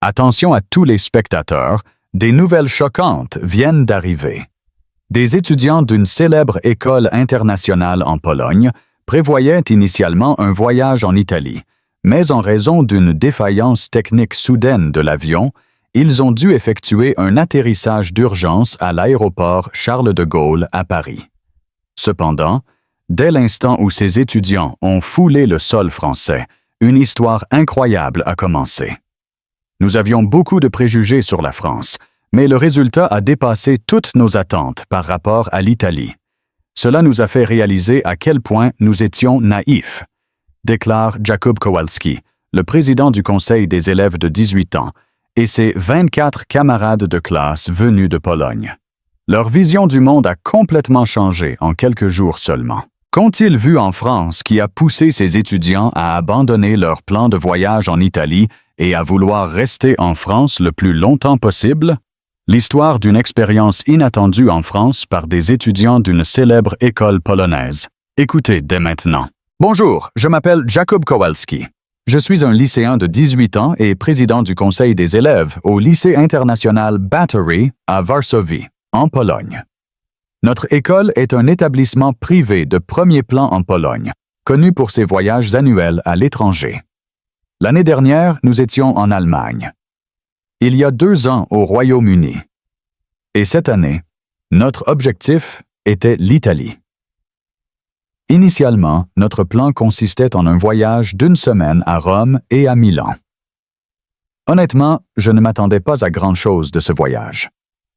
Attention à tous les spectateurs, des nouvelles choquantes viennent d'arriver. Des étudiants d'une célèbre école internationale en Pologne prévoyaient initialement un voyage en Italie, mais en raison d'une défaillance technique soudaine de l'avion, ils ont dû effectuer un atterrissage d'urgence à l'aéroport Charles de Gaulle à Paris. Cependant, dès l'instant où ces étudiants ont foulé le sol français, une histoire incroyable a commencé. Nous avions beaucoup de préjugés sur la France, mais le résultat a dépassé toutes nos attentes par rapport à l'Italie. Cela nous a fait réaliser à quel point nous étions naïfs, déclare Jakub Kowalski, le président du conseil des élèves de 18 ans, et ses 24 camarades de classe venus de Pologne. Leur vision du monde a complètement changé en quelques jours seulement. Qu'ont-ils vu en France qui a poussé ces étudiants à abandonner leur plan de voyage en Italie et à vouloir rester en France le plus longtemps possible? L'histoire d'une expérience inattendue en France par des étudiants d'une célèbre école polonaise. Écoutez dès maintenant. Bonjour, je m'appelle Jakub Kowalski. Je suis un lycéen de 18 ans et président du conseil des élèves au lycée international Battery à Varsovie, en Pologne. Notre école est un établissement privé de premier plan en Pologne, connu pour ses voyages annuels à l'étranger. L'année dernière, nous étions en Allemagne. Il y a 2 ans au Royaume-Uni. Et cette année, notre objectif était l'Italie. Initialement, notre plan consistait en un voyage d'1 semaine à Rome et à Milan. Honnêtement, je ne m'attendais pas à grand-chose de ce voyage.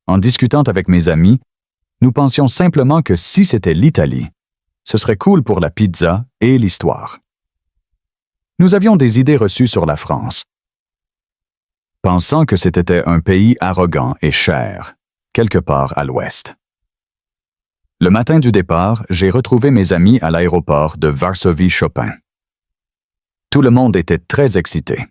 En discutant avec mes amis, nous pensions simplement que si c'était l'Italie, ce serait cool pour la pizza et l'histoire. Nous avions des idées reçues sur la France, pensant que c'était un pays arrogant et cher, quelque part à l'ouest. Le matin du départ, j'ai retrouvé mes amis à l'aéroport de Varsovie-Chopin. Tout le monde était très excité.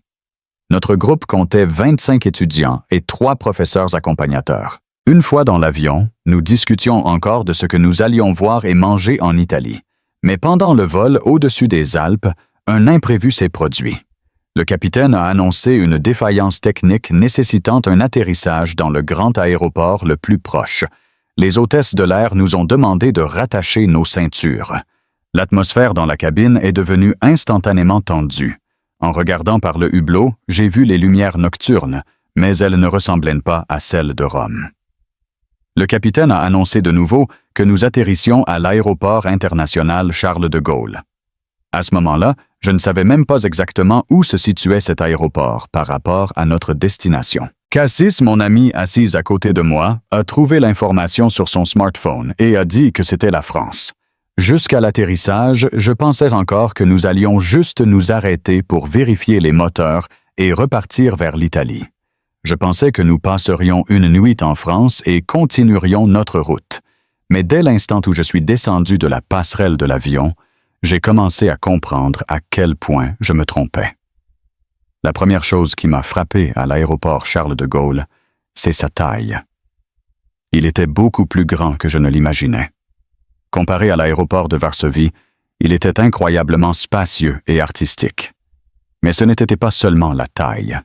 Notre groupe comptait 25 étudiants et 3 professeurs accompagnateurs. Une fois dans l'avion, nous discutions encore de ce que nous allions voir et manger en Italie. Mais pendant le vol au-dessus des Alpes, un imprévu s'est produit. Le capitaine a annoncé une défaillance technique nécessitant un atterrissage dans le grand aéroport le plus proche. Les hôtesses de l'air nous ont demandé de rattacher nos ceintures. L'atmosphère dans la cabine est devenue instantanément tendue. En regardant par le hublot, j'ai vu les lumières nocturnes, mais elles ne ressemblaient pas à celles de Rome. Le capitaine a annoncé de nouveau que nous atterrissions à l'aéroport international Charles de Gaulle. À ce moment-là, je ne savais même pas exactement où se situait cet aéroport par rapport à notre destination. Cassis, mon ami assise à côté de moi, a trouvé l'information sur son smartphone et a dit que c'était la France. Jusqu'à l'atterrissage, je pensais encore que nous allions juste nous arrêter pour vérifier les moteurs et repartir vers l'Italie. Je pensais que nous passerions une nuit en France et continuerions notre route. Mais dès l'instant où je suis descendu de la passerelle de l'avion, j'ai commencé à comprendre à quel point je me trompais. La première chose qui m'a frappé à l'aéroport Charles de Gaulle, c'est sa taille. Il était beaucoup plus grand que je ne l'imaginais. Comparé à l'aéroport de Varsovie, il était incroyablement spacieux et artistique. Mais ce n'était pas seulement la taille.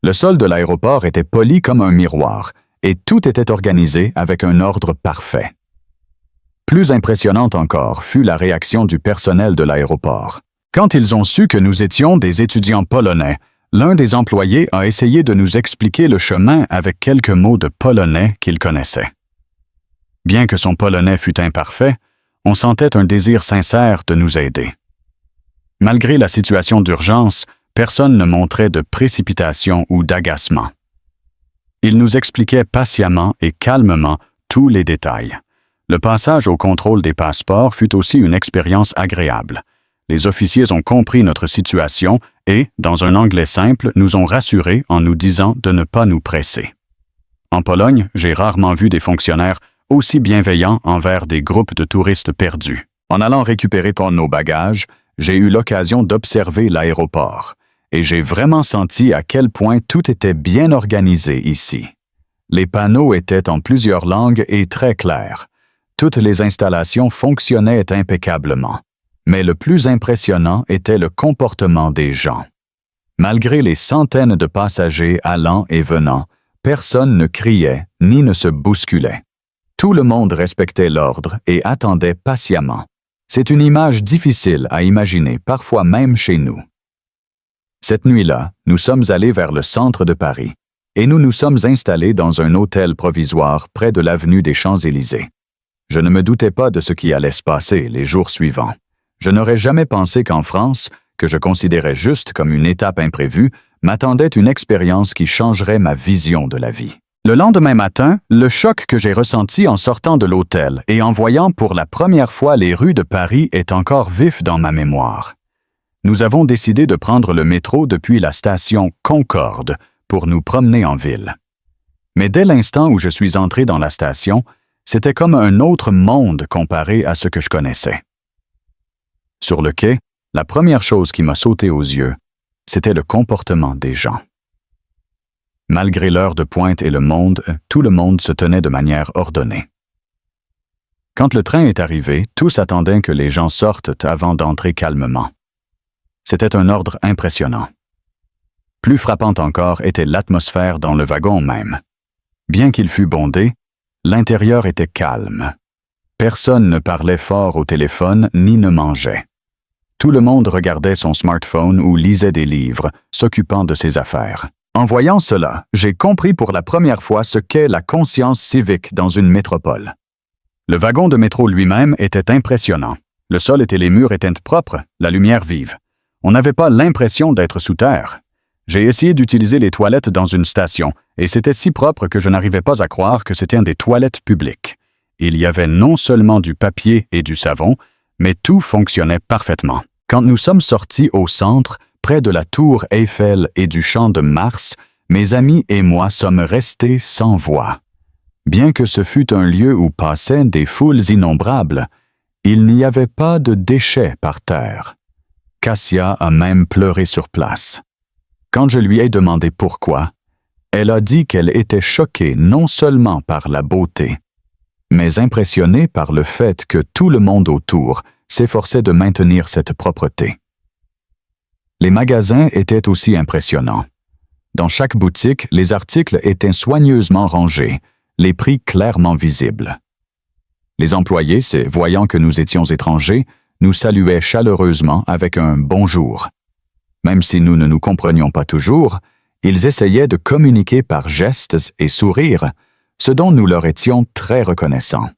Le sol de l'aéroport était poli comme un miroir, et tout était organisé avec un ordre parfait. Plus impressionnante encore fut la réaction du personnel de l'aéroport. Quand ils ont su que nous étions des étudiants polonais, l'un des employés a essayé de nous expliquer le chemin avec quelques mots de polonais qu'il connaissait. Bien que son polonais fût imparfait, on sentait un désir sincère de nous aider. Malgré la situation d'urgence, personne ne montrait de précipitation ou d'agacement. Il nous expliquait patiemment et calmement tous les détails. Le passage au contrôle des passeports fut aussi une expérience agréable. Les officiers ont compris notre situation et, dans un anglais simple, nous ont rassurés en nous disant de ne pas nous presser. En Pologne, j'ai rarement vu des fonctionnaires aussi bienveillants envers des groupes de touristes perdus. En allant récupérer nos bagages, j'ai eu l'occasion d'observer l'aéroport et j'ai vraiment senti à quel point tout était bien organisé ici. Les panneaux étaient en plusieurs langues et très clairs. Toutes les installations fonctionnaient impeccablement. Mais le plus impressionnant était le comportement des gens. Malgré les centaines de passagers allant et venant, personne ne criait ni ne se bousculait. Tout le monde respectait l'ordre et attendait patiemment. C'est une image difficile à imaginer, parfois même chez nous. Cette nuit-là, nous sommes allés vers le centre de Paris et nous nous sommes installés dans un hôtel provisoire près de l'avenue des Champs-Élysées. Je ne me doutais pas de ce qui allait se passer les jours suivants. Je n'aurais jamais pensé qu'en France, que je considérais juste comme une étape imprévue, m'attendait une expérience qui changerait ma vision de la vie. Le lendemain matin, le choc que j'ai ressenti en sortant de l'hôtel et en voyant pour la première fois les rues de Paris est encore vif dans ma mémoire. Nous avons décidé de prendre le métro depuis la station Concorde pour nous promener en ville. Mais dès l'instant où je suis entré dans la station, c'était comme un autre monde comparé à ce que je connaissais. Sur le quai, la première chose qui m'a sauté aux yeux, c'était le comportement des gens. Malgré l'heure de pointe et tout le monde se tenait de manière ordonnée. Quand le train est arrivé, tous attendaient que les gens sortent avant d'entrer calmement. C'était un ordre impressionnant. Plus frappante encore était l'atmosphère dans le wagon même. Bien qu'il fût bondé, l'intérieur était calme. Personne ne parlait fort au téléphone ni ne mangeait. Tout le monde regardait son smartphone ou lisait des livres, s'occupant de ses affaires. En voyant cela, j'ai compris pour la première fois ce qu'est la conscience civique dans une métropole. Le wagon de métro lui-même était impressionnant. Le sol et les murs étaient propres, la lumière vive. On n'avait pas l'impression d'être sous terre. J'ai essayé d'utiliser les toilettes dans une station, et c'était si propre que je n'arrivais pas à croire que c'était des toilettes publiques. Il y avait non seulement du papier et du savon, mais tout fonctionnait parfaitement. Quand nous sommes sortis au centre, près de la tour Eiffel et du Champ de Mars, mes amis et moi sommes restés sans voix. Bien que ce fût un lieu où passaient des foules innombrables, il n'y avait pas de déchets par terre. Cassia a même pleuré sur place. Quand je lui ai demandé pourquoi, elle a dit qu'elle était choquée non seulement par la beauté, mais impressionnée par le fait que tout le monde autour s'efforçait de maintenir cette propreté. Les magasins étaient aussi impressionnants. Dans chaque boutique, les articles étaient soigneusement rangés, les prix clairement visibles. Les employés, voyant que nous étions étrangers, nous saluaient chaleureusement avec un « bonjour ». Même si nous ne nous comprenions pas toujours, ils essayaient de communiquer par gestes et sourires, ce dont nous leur étions très reconnaissants.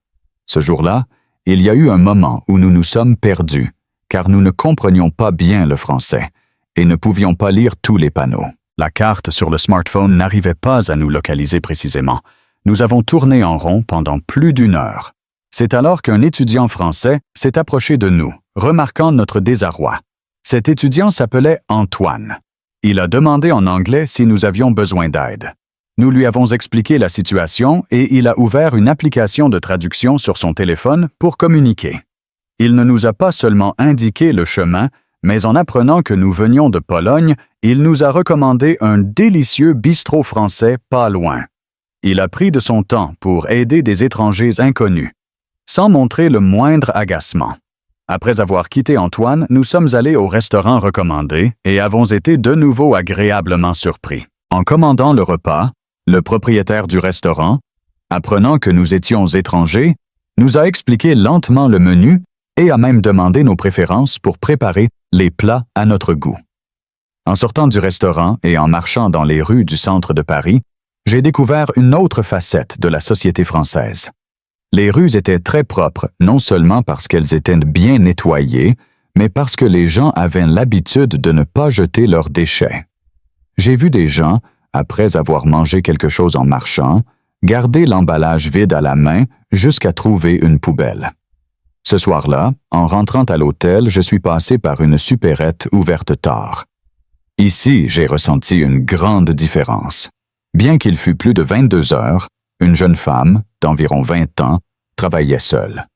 Ce jour-là, il y a eu un moment où nous nous sommes perdus, car nous ne comprenions pas bien le français et ne pouvions pas lire tous les panneaux. La carte sur le smartphone n'arrivait pas à nous localiser précisément. Nous avons tourné en rond pendant plus d'1 heure. C'est alors qu'un étudiant français s'est approché de nous, remarquant notre désarroi. Cet étudiant s'appelait Antoine. Il a demandé en anglais si nous avions besoin d'aide. Nous lui avons expliqué la situation et il a ouvert une application de traduction sur son téléphone pour communiquer. Il ne nous a pas seulement indiqué le chemin, mais en apprenant que nous venions de Pologne, il nous a recommandé un délicieux bistrot français pas loin. Il a pris de son temps pour aider des étrangers inconnus, sans montrer le moindre agacement. Après avoir quitté Antoine, nous sommes allés au restaurant recommandé et avons été de nouveau agréablement surpris. En commandant le repas, le propriétaire du restaurant, apprenant que nous étions étrangers, nous a expliqué lentement le menu et a même demandé nos préférences pour préparer les plats à notre goût. En sortant du restaurant et en marchant dans les rues du centre de Paris, j'ai découvert une autre facette de la société française. Les rues étaient très propres, non seulement parce qu'elles étaient bien nettoyées, mais parce que les gens avaient l'habitude de ne pas jeter leurs déchets. J'ai vu des gens, après avoir mangé quelque chose en marchant, garder l'emballage vide à la main jusqu'à trouver une poubelle. Ce soir-là, en rentrant à l'hôtel, je suis passé par une supérette ouverte tard. Ici, j'ai ressenti une grande différence. Bien qu'il fût plus de 22 heures, une jeune femme, d'environ 20 ans, travaillait seule.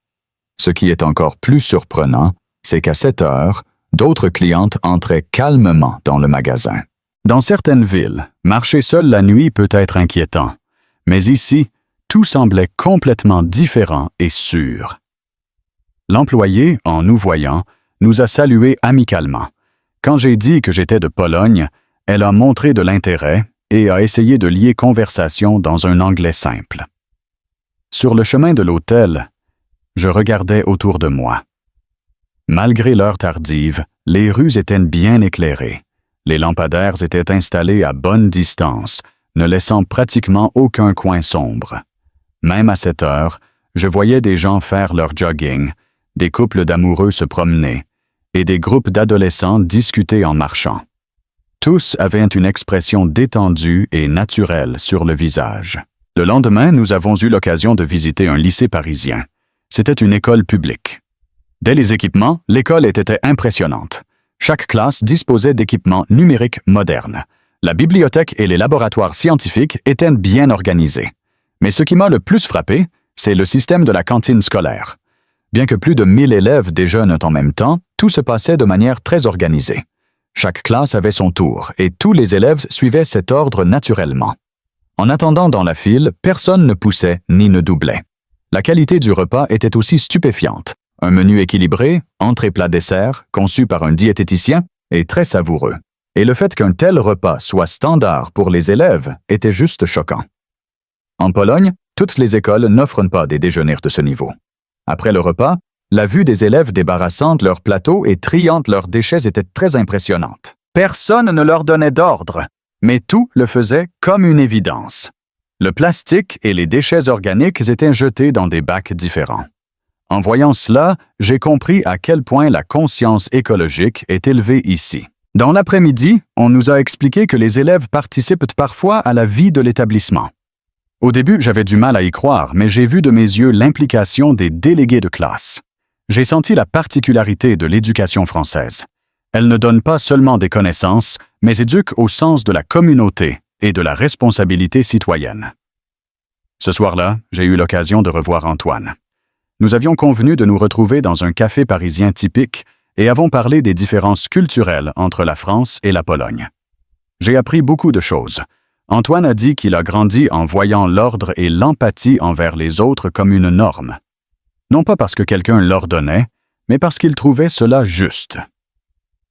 Ce qui est encore plus surprenant, c'est qu'à 7 heures, d'autres clientes entraient calmement dans le magasin. Dans certaines villes, marcher seul la nuit peut être inquiétant, mais ici, tout semblait complètement différent et sûr. L'employé, en nous voyant, nous a salués amicalement. Quand j'ai dit que j'étais de Pologne, Elle a montré de l'intérêt et a essayé de lier conversation dans un anglais simple. Sur le chemin de l'hôtel, je regardais autour de moi. Malgré l'heure tardive, les rues étaient bien éclairées. Les lampadaires étaient installés à bonne distance, ne laissant pratiquement aucun coin sombre. Même à cette heure, je voyais des gens faire leur jogging, des couples d'amoureux se promener et des groupes d'adolescents discuter en marchant. Tous avaient une expression détendue et naturelle sur le visage. Le lendemain, nous avons eu l'occasion de visiter un lycée parisien. C'était une école publique. Dès les équipements, l'école était impressionnante. Chaque classe disposait d'équipements numériques modernes. La bibliothèque et les laboratoires scientifiques étaient bien organisés. Mais ce qui m'a le plus frappé, c'est le système de la cantine scolaire. Bien que plus de 1000 élèves déjeunent en même temps, tout se passait de manière très organisée. Chaque classe avait son tour et tous les élèves suivaient cet ordre naturellement. En attendant dans la file, personne ne poussait ni ne doublait. La qualité du repas était aussi stupéfiante. Un menu équilibré, entrée plat dessert, conçu par un diététicien, et très savoureux. Et le fait qu'un tel repas soit standard pour les élèves était juste choquant. En Pologne, toutes les écoles n'offrent pas des déjeuners de ce niveau. Après le repas, la vue des élèves débarrassant leurs plateaux et triant leurs déchets était très impressionnante. Personne ne leur donnait d'ordre, mais tout le faisait comme une évidence. Le plastique et les déchets organiques étaient jetés dans des bacs différents. En voyant cela, j'ai compris à quel point la conscience écologique est élevée ici. Dans l'après-midi, on nous a expliqué que les élèves participent parfois à la vie de l'établissement. Au début, j'avais du mal à y croire, mais j'ai vu de mes yeux l'implication des délégués de classe. J'ai senti la particularité de l'éducation française. Elle ne donne pas seulement des connaissances, mais éduque au sens de la communauté et de la responsabilité citoyenne. Ce soir-là, j'ai eu l'occasion de revoir Antoine. Nous avions convenu de nous retrouver dans un café parisien typique et avons parlé des différences culturelles entre la France et la Pologne. J'ai appris beaucoup de choses. Antoine a dit qu'il a grandi en voyant l'ordre et l'empathie envers les autres comme une norme. Non pas parce que quelqu'un l'ordonnait, mais parce qu'il trouvait cela juste.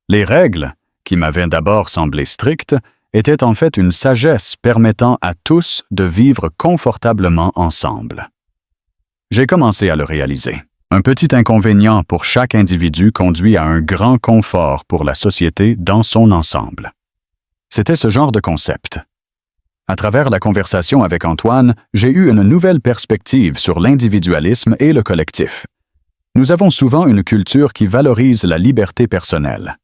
Les règles, qui m'avaient d'abord semblé strictes, étaient en fait une sagesse permettant à tous de vivre confortablement ensemble. J'ai commencé à le réaliser. Un petit inconvénient pour chaque individu conduit à un grand confort pour la société dans son ensemble. C'était ce genre de concept. À travers la conversation avec Antoine, j'ai eu une nouvelle perspective sur l'individualisme et le collectif. Nous avons souvent une culture qui valorise la liberté personnelle.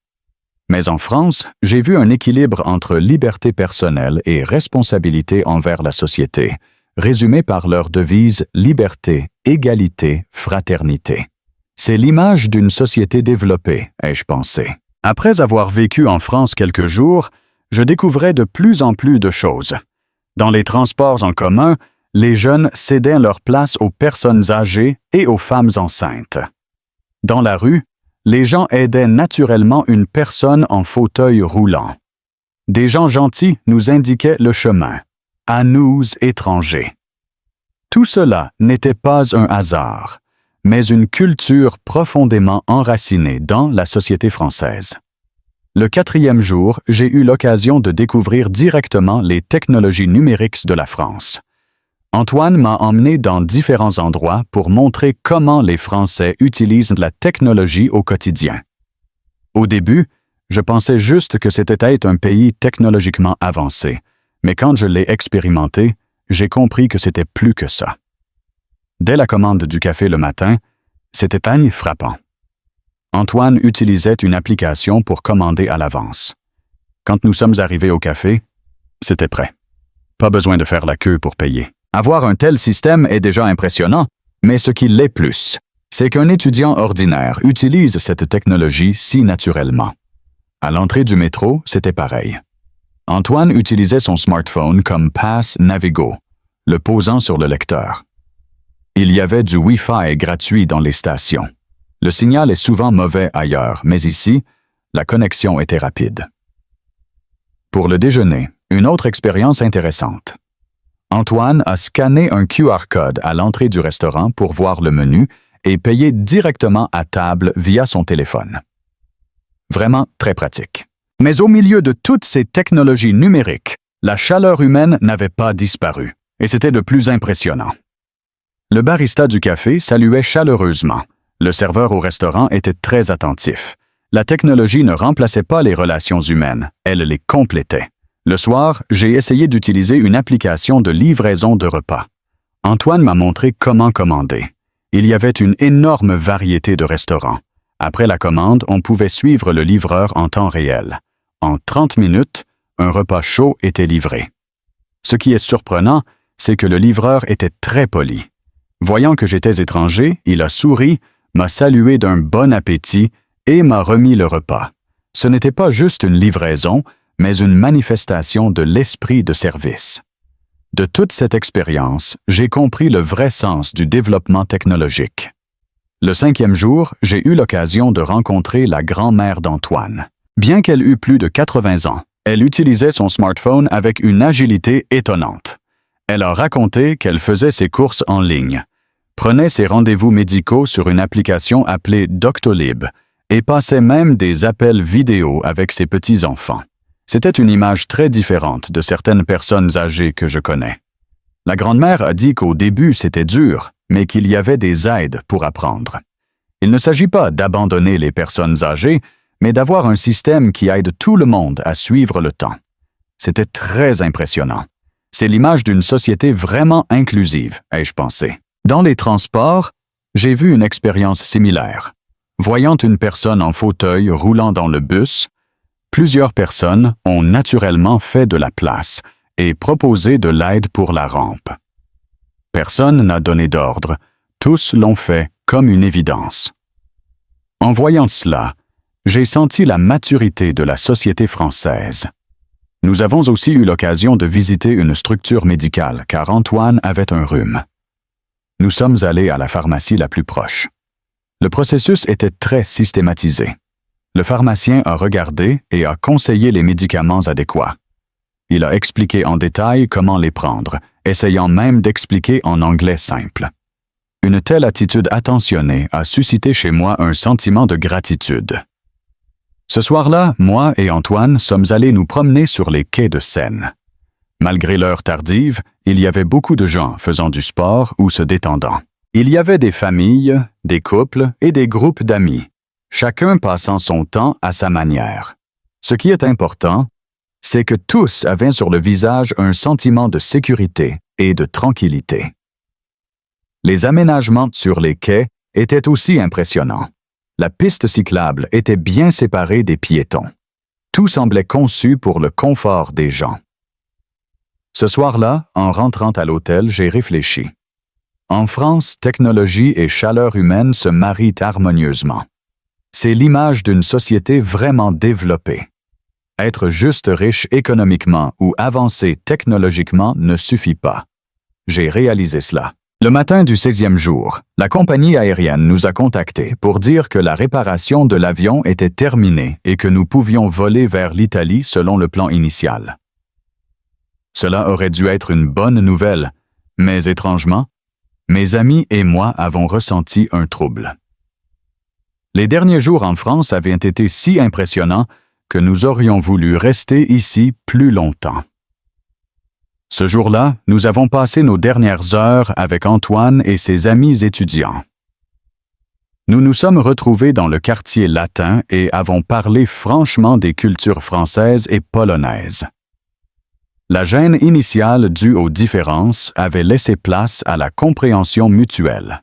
Mais en France, j'ai vu un équilibre entre liberté personnelle et responsabilité envers la société, résumé par leur devise « Liberté, égalité, fraternité ». C'est l'image d'une société développée, ai-je pensé. Après avoir vécu en France quelques jours, je découvrais de plus en plus de choses. Dans les transports en commun, les jeunes cédaient leur place aux personnes âgées et aux femmes enceintes. Dans la rue, les gens aidaient naturellement une personne en fauteuil roulant. Des gens gentils nous indiquaient le chemin. À nous, étrangers. Tout cela n'était pas un hasard, mais une culture profondément enracinée dans la société française. Le 4e jour, j'ai eu l'occasion de découvrir directement les technologies numériques de la France. Antoine m'a emmené dans différents endroits pour montrer comment les Français utilisent la technologie au quotidien. Au début, je pensais juste que c'était être un pays technologiquement avancé, mais quand je l'ai expérimenté, j'ai compris que c'était plus que ça. Dès la commande du café le matin, c'était frappant. Antoine utilisait une application pour commander à l'avance. Quand nous sommes arrivés au café, c'était prêt. Pas besoin de faire la queue pour payer. Avoir un tel système est déjà impressionnant, mais ce qui l'est plus, c'est qu'un étudiant ordinaire utilise cette technologie si naturellement. À l'entrée du métro, c'était pareil. Antoine utilisait son smartphone comme passe Navigo, le posant sur le lecteur. Il y avait du Wi-Fi gratuit dans les stations. Le signal est souvent mauvais ailleurs, mais ici, la connexion était rapide. Pour le déjeuner, une autre expérience intéressante. Antoine a scanné un QR code à l'entrée du restaurant pour voir le menu et payer directement à table via son téléphone. Vraiment très pratique. Mais au milieu de toutes ces technologies numériques, la chaleur humaine n'avait pas disparu, et c'était le plus impressionnant. Le barista du café saluait chaleureusement. Le serveur au restaurant était très attentif. La technologie ne remplaçait pas les relations humaines, elle les complétait. Le soir, j'ai essayé d'utiliser une application de livraison de repas. Antoine m'a montré comment commander. Il y avait une énorme variété de restaurants. Après la commande, on pouvait suivre le livreur en temps réel. En 30 minutes, un repas chaud était livré. Ce qui est surprenant, c'est que le livreur était très poli. Voyant que j'étais étranger, il a souri, m'a salué d'un bon appétit et m'a remis le repas. Ce n'était pas juste une livraison, mais une manifestation de l'esprit de service. De toute cette expérience, j'ai compris le vrai sens du développement technologique. Le 5e jour, j'ai eu l'occasion de rencontrer la grand-mère d'Antoine. Bien qu'elle eût plus de 80 ans, elle utilisait son smartphone avec une agilité étonnante. Elle a raconté qu'elle faisait ses courses en ligne, prenait ses rendez-vous médicaux sur une application appelée Doctolib et passait même des appels vidéo avec ses petits-enfants. C'était une image très différente de certaines personnes âgées que je connais. La grand-mère a dit qu'au début c'était dur, mais qu'il y avait des aides pour apprendre. Il ne s'agit pas d'abandonner les personnes âgées, mais d'avoir un système qui aide tout le monde à suivre le temps. C'était très impressionnant. C'est l'image d'une société vraiment inclusive, ai-je pensé. Dans les transports, j'ai vu une expérience similaire. Voyant une personne en fauteuil roulant dans le bus, plusieurs personnes ont naturellement fait de la place et proposé de l'aide pour la rampe. Personne n'a donné d'ordre, tous l'ont fait comme une évidence. En voyant cela, j'ai senti la maturité de la société française. Nous avons aussi eu l'occasion de visiter une structure médicale car Antoine avait un rhume. Nous sommes allés à la pharmacie la plus proche. Le processus était très systématisé. Le pharmacien a regardé et a conseillé les médicaments adéquats. Il a expliqué en détail comment les prendre, essayant même d'expliquer en anglais simple. Une telle attitude attentionnée a suscité chez moi un sentiment de gratitude. Ce soir-là, moi et Antoine sommes allés nous promener sur les quais de Seine. Malgré l'heure tardive, il y avait beaucoup de gens faisant du sport ou se détendant. Il y avait des familles, des couples et des groupes d'amis, chacun passant son temps à sa manière. Ce qui est important, c'est que tous avaient sur le visage un sentiment de sécurité et de tranquillité. Les aménagements sur les quais étaient aussi impressionnants. La piste cyclable était bien séparée des piétons. Tout semblait conçu pour le confort des gens. Ce soir-là, en rentrant à l'hôtel, j'ai réfléchi. En France, technologie et chaleur humaine se marient harmonieusement. C'est l'image d'une société vraiment développée. Être juste riche économiquement ou avancer technologiquement ne suffit pas. J'ai réalisé cela. Le matin du 16e jour, la compagnie aérienne nous a contactés pour dire que la réparation de l'avion était terminée et que nous pouvions voler vers l'Italie selon le plan initial. Cela aurait dû être une bonne nouvelle, mais étrangement, mes amis et moi avons ressenti un trouble. Les derniers jours en France avaient été si impressionnants que nous aurions voulu rester ici plus longtemps. Ce jour-là, nous avons passé nos dernières heures avec Antoine et ses amis étudiants. Nous nous sommes retrouvés dans le quartier latin et avons parlé franchement des cultures françaises et polonaises. La gêne initiale due aux différences avait laissé place à la compréhension mutuelle.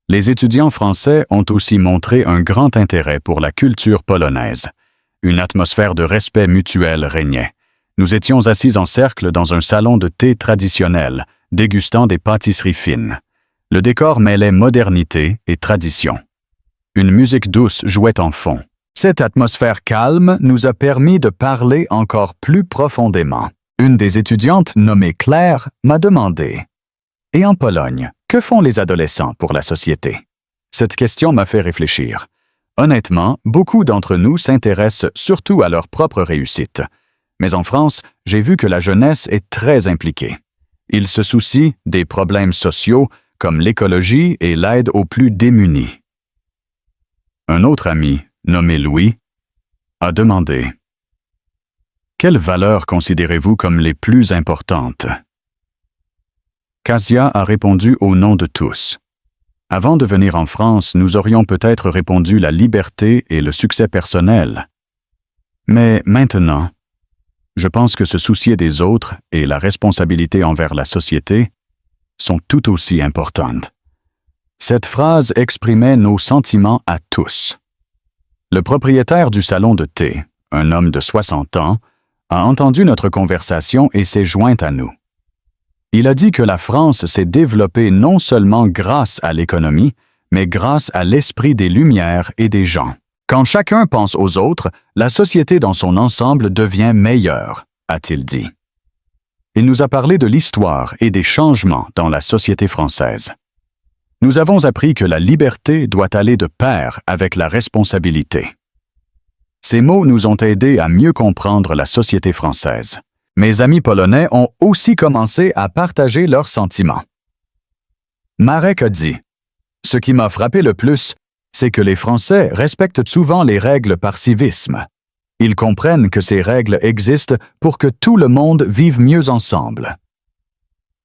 Les étudiants français ont aussi montré un grand intérêt pour la culture polonaise. Une atmosphère de respect mutuel régnait. Nous étions assis en cercle dans un salon de thé traditionnel, dégustant des pâtisseries fines. Le décor mêlait modernité et tradition. Une musique douce jouait en fond. Cette atmosphère calme nous a permis de parler encore plus profondément. Une des étudiantes, nommée Claire, m'a demandé « Et en Pologne, que font les adolescents pour la société ?» Cette question m'a fait réfléchir. Honnêtement, beaucoup d'entre nous s'intéressent surtout à leur propre réussite. Mais en France, j'ai vu que la jeunesse est très impliquée. Ils se soucient des problèmes sociaux comme l'écologie et l'aide aux plus démunis. Un autre ami, nommé Louis, a demandé « Quelles valeurs considérez-vous comme les plus importantes ?» Cassia a répondu au nom de tous. Avant de venir en France, nous aurions peut-être répondu la liberté et le succès personnel. Mais maintenant, je pense que se soucier des autres et la responsabilité envers la société sont tout aussi importantes. Cette phrase exprimait nos sentiments à tous. Le propriétaire du salon de thé, un homme de 60 ans, a entendu notre conversation et s'est joint à nous. Il a dit que la France s'est développée non seulement grâce à l'économie, mais grâce à l'esprit des Lumières et des gens. Quand chacun pense aux autres, la société dans son ensemble devient meilleure, a-t-il dit. Il nous a parlé de l'histoire et des changements dans la société française. Nous avons appris que la liberté doit aller de pair avec la responsabilité. Ces mots nous ont aidés à mieux comprendre la société française. Mes amis polonais ont aussi commencé à partager leurs sentiments. Marek a dit « Ce qui m'a frappé le plus, c'est que les Français respectent souvent les règles par civisme. Ils comprennent que ces règles existent pour que tout le monde vive mieux ensemble. »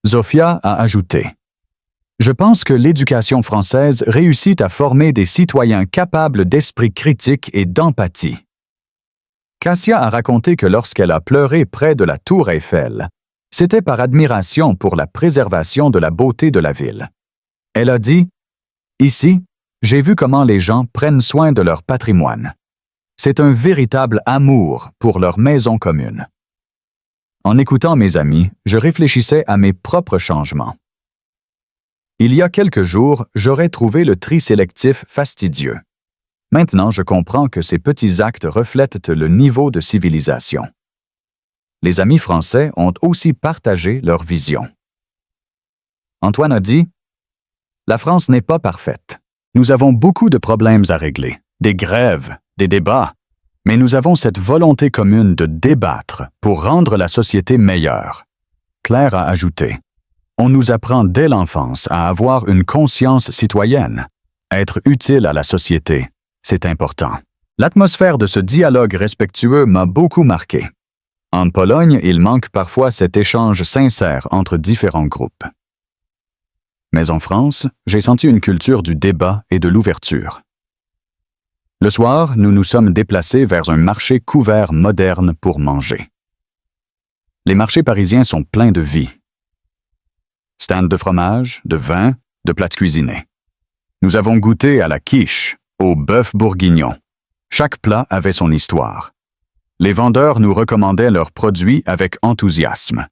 Zofia a ajouté « Je pense que l'éducation française réussit à former des citoyens capables d'esprit critique et d'empathie. » Cassia a raconté que lorsqu'elle a pleuré près de la tour Eiffel, c'était par admiration pour la préservation de la beauté de la ville. Elle a dit « Ici, j'ai vu comment les gens prennent soin de leur patrimoine. C'est un véritable amour pour leur maison commune. » En écoutant mes amis, je réfléchissais à mes propres changements. Il y a quelques jours, j'aurais trouvé le tri sélectif fastidieux. Maintenant, je comprends que ces petits actes reflètent le niveau de civilisation. Les amis français ont aussi partagé leur vision. Antoine a dit « La France n'est pas parfaite. Nous avons beaucoup de problèmes à régler, des grèves, des débats, mais nous avons cette volonté commune de débattre pour rendre la société meilleure. » Claire a ajouté « On nous apprend dès l'enfance à avoir une conscience citoyenne, à être utile à la société. C'est important. » L'atmosphère de ce dialogue respectueux m'a beaucoup marqué. En Pologne, il manque parfois cet échange sincère entre différents groupes. Mais en France, j'ai senti une culture du débat et de l'ouverture. Le soir, nous nous sommes déplacés vers un marché couvert moderne pour manger. Les marchés parisiens sont pleins de vie. Stands de fromage, de vin, de plats cuisinés. Nous avons goûté à la quiche, au bœuf bourguignon. Chaque plat avait son histoire. Les vendeurs nous recommandaient leurs produits avec enthousiasme.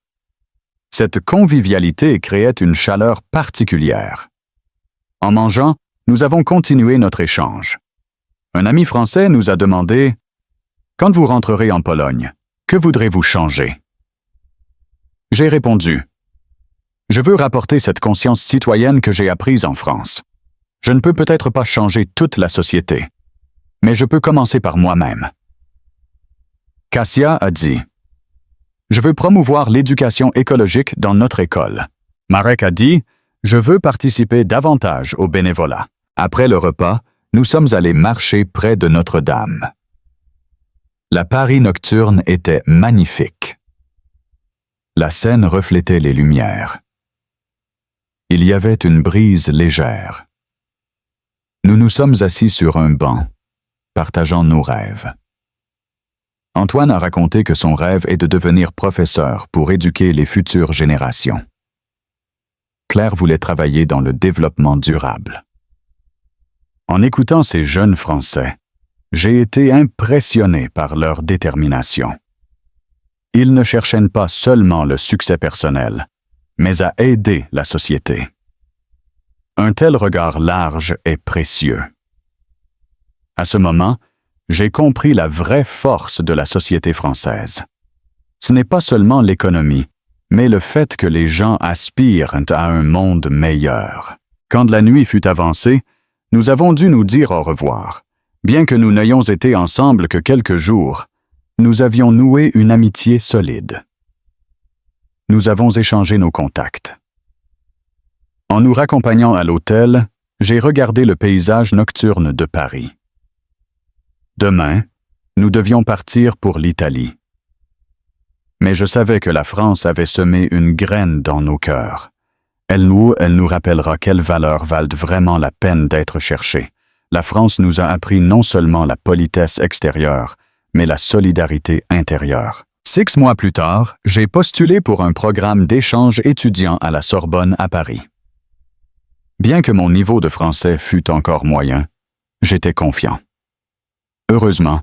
Cette convivialité créait une chaleur particulière. En mangeant, nous avons continué notre échange. Un ami français nous a demandé « Quand vous rentrerez en Pologne, que voudrez-vous changer ?» J'ai répondu « Je veux rapporter cette conscience citoyenne que j'ai apprise en France. Je ne peux peut-être pas changer toute la société, mais je peux commencer par moi-même. » Cassia a dit « Je veux promouvoir l'éducation écologique dans notre école. » Marek a dit « Je veux participer davantage au bénévolat. » Après le repas, nous sommes allés marcher près de Notre-Dame. La Paris nocturne était magnifique. La Seine reflétait les lumières. Il y avait une brise légère. Nous nous sommes assis sur un banc, partageant nos rêves. Antoine a raconté que son rêve est de devenir professeur pour éduquer les futures générations. Claire voulait travailler dans le développement durable. En écoutant ces jeunes Français, j'ai été impressionné par leur détermination. Ils ne cherchaient pas seulement le succès personnel, mais à aider la société. Un tel regard large est précieux. À ce moment, j'ai compris la vraie force de la société française. Ce n'est pas seulement l'économie, mais le fait que les gens aspirent à un monde meilleur. Quand la nuit fut avancée, nous avons dû nous dire au revoir. Bien que nous n'ayons été ensemble que quelques jours, nous avions noué une amitié solide. Nous avons échangé nos contacts. En nous raccompagnant à l'hôtel, j'ai regardé le paysage nocturne de Paris. Demain, Nous devions partir pour l'Italie. Mais je savais que la France avait semé une graine dans nos cœurs. Elle nous rappellera quelles valeurs valent vraiment la peine d'être cherchées. La France nous a appris non seulement la politesse extérieure, mais la solidarité intérieure. 6 mois plus tard, j'ai postulé pour un programme d'échange étudiant à la Sorbonne à Paris. Bien que mon niveau de français fût encore moyen, j'étais confiant. Heureusement,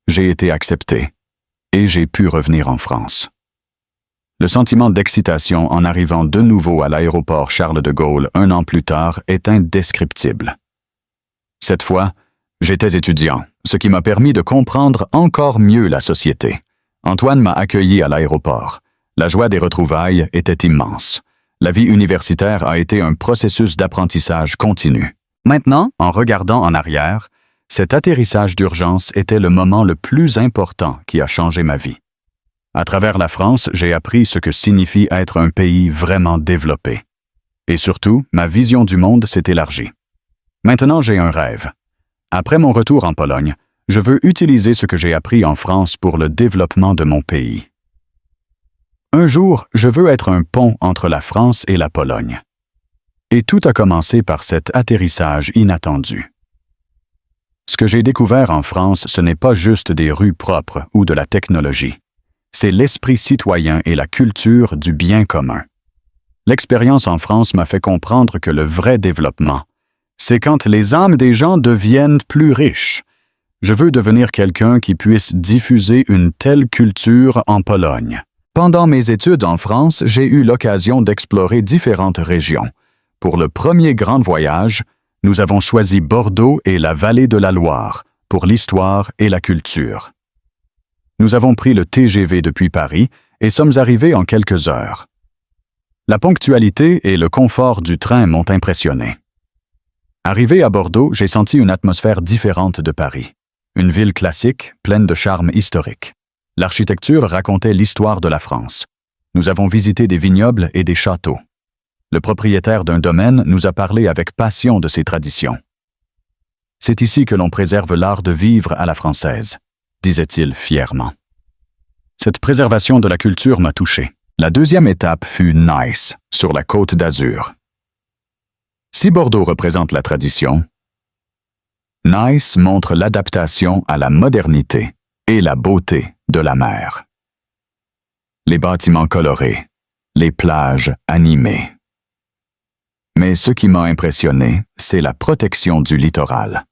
j'ai été accepté et j'ai pu revenir en France. Le sentiment d'excitation en arrivant de nouveau à l'aéroport Charles de Gaulle 1 an plus tard est indescriptible. Cette fois, j'étais étudiant, ce qui m'a permis de comprendre encore mieux la société. Antoine m'a accueilli à l'aéroport. La joie des retrouvailles était immense. La vie universitaire a été un processus d'apprentissage continu. Maintenant, en regardant en arrière, cet atterrissage d'urgence était le moment le plus important qui a changé ma vie. À travers la France, j'ai appris ce que signifie être un pays vraiment développé. Et surtout, ma vision du monde s'est élargie. Maintenant, j'ai un rêve. Après mon retour en Pologne, je veux utiliser ce que j'ai appris en France pour le développement de mon pays. Un jour, je veux être un pont entre la France et la Pologne. Et tout a commencé par cet atterrissage inattendu. Ce que j'ai découvert en France, ce n'est pas juste des rues propres ou de la technologie. C'est l'esprit citoyen et la culture du bien commun. L'expérience en France m'a fait comprendre que le vrai développement, c'est quand les âmes des gens deviennent plus riches. Je veux devenir quelqu'un qui puisse diffuser une telle culture en Pologne. Pendant mes études en France, j'ai eu l'occasion d'explorer différentes régions. Pour le premier grand voyage, nous avons choisi Bordeaux et la vallée de la Loire pour l'histoire et la culture. Nous avons pris le TGV depuis Paris et sommes arrivés en quelques heures. La ponctualité et le confort du train m'ont impressionné. Arrivé à Bordeaux, j'ai senti une atmosphère différente de Paris. Une ville classique, pleine de charme historique. L'architecture racontait l'histoire de la France. Nous avons visité des vignobles et des châteaux. Le propriétaire d'un domaine nous a parlé avec passion de ses traditions. « C'est ici que l'on préserve l'art de vivre à la française », disait-il fièrement. Cette préservation de la culture m'a touché. La deuxième étape fut Nice, sur la Côte d'Azur. Si Bordeaux représente la tradition, Nice montre l'adaptation à la modernité et la beauté de la mer. Les bâtiments colorés, les plages animées. Mais ce qui m'a impressionné, c'est la protection du littoral.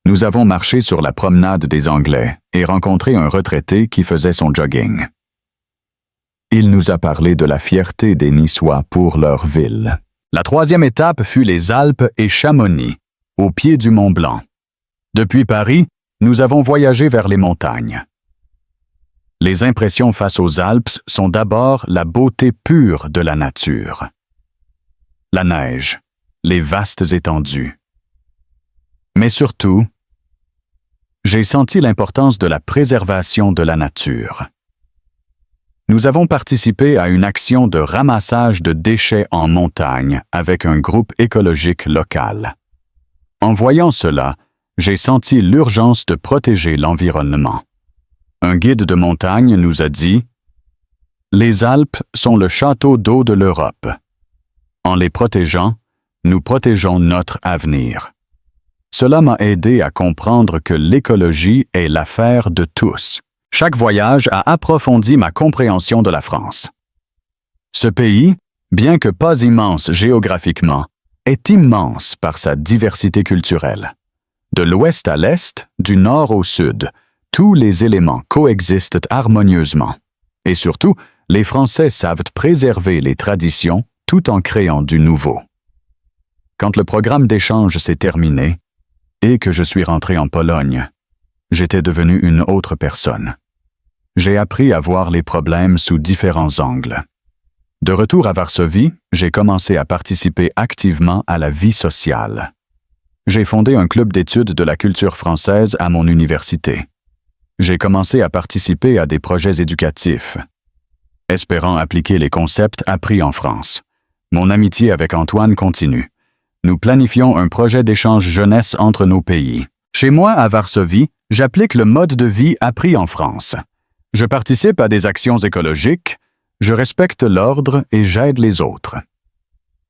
Nous avons marché sur la promenade des Anglais et rencontré un retraité qui faisait son jogging. Il nous a parlé de la fierté des Niçois pour leur ville. La troisième étape fut les Alpes et Chamonix, au pied du Mont Blanc. Depuis Paris, nous avons voyagé vers les montagnes. Les impressions face aux Alpes sont d'abord la beauté pure de la nature. La neige, les vastes étendues. Mais surtout, j'ai senti l'importance de la préservation de la nature. Nous avons participé à une action de ramassage de déchets en montagne avec un groupe écologique local. En voyant cela, j'ai senti l'urgence de protéger l'environnement. Un guide de montagne nous a dit « Les Alpes sont le château d'eau de l'Europe. En les protégeant, nous protégeons notre avenir. » Cela m'a aidé à comprendre que l'écologie est l'affaire de tous. Chaque voyage a approfondi ma compréhension de la France. Ce pays, bien que pas immense géographiquement, est immense par sa diversité culturelle. De l'ouest à l'est, du nord au sud, tous les éléments coexistent harmonieusement. Et surtout, les Français savent préserver les traditions tout en créant du nouveau. Quand le programme d'échange s'est terminé, et que je suis rentré en Pologne, j'étais devenu une autre personne. J'ai appris à voir les problèmes sous différents angles. De retour à Varsovie, j'ai commencé à participer activement à la vie sociale. J'ai fondé un club d'études de la culture française à mon université. J'ai commencé à participer à des projets éducatifs, espérant appliquer les concepts appris en France. Mon amitié avec Antoine continue. Nous planifions un projet d'échange jeunesse entre nos pays. Chez moi, à Varsovie, J'applique le mode de vie appris en France. Je participe à des actions écologiques, je respecte l'ordre et j'aide les autres.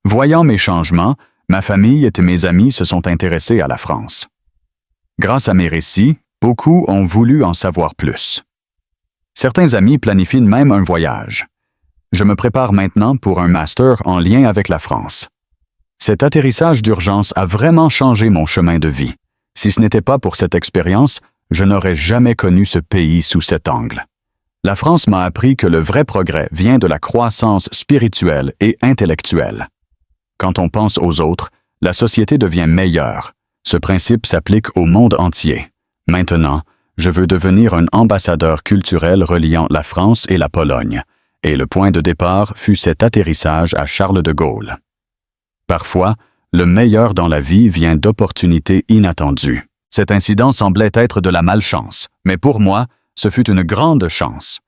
Voyant mes changements, ma famille et mes amis se sont intéressés à la France. Grâce à mes récits, beaucoup ont voulu en savoir plus. Certains amis planifient même un voyage. Je me prépare maintenant pour un master en lien avec la France. Cet atterrissage d'urgence a vraiment changé mon chemin de vie. Si ce n'était pas pour cette expérience, je n'aurais jamais connu ce pays sous cet angle. La France m'a appris que le vrai progrès vient de la croissance spirituelle et intellectuelle. Quand on pense aux autres, la société devient meilleure. Ce principe s'applique au monde entier. Maintenant, je veux devenir un ambassadeur culturel reliant la France et la Pologne, et le point de départ fut cet atterrissage à Charles de Gaulle. Parfois, le meilleur dans la vie vient d'opportunités inattendues. Cet incident semblait être de la malchance, mais pour moi, ce fut une grande chance.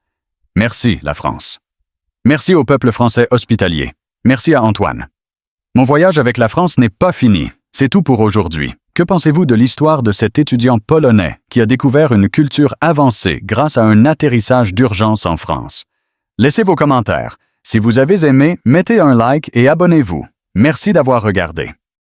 Merci, la France. Merci au peuple français hospitalier. Merci à Antoine. Mon voyage avec la France n'est pas fini. C'est tout pour aujourd'hui. Que pensez-vous de l'histoire de cet étudiant polonais qui a découvert une culture avancée grâce à un atterrissage d'urgence en France? Laissez vos commentaires. Si vous avez aimé, mettez un like et abonnez-vous. Merci d'avoir regardé.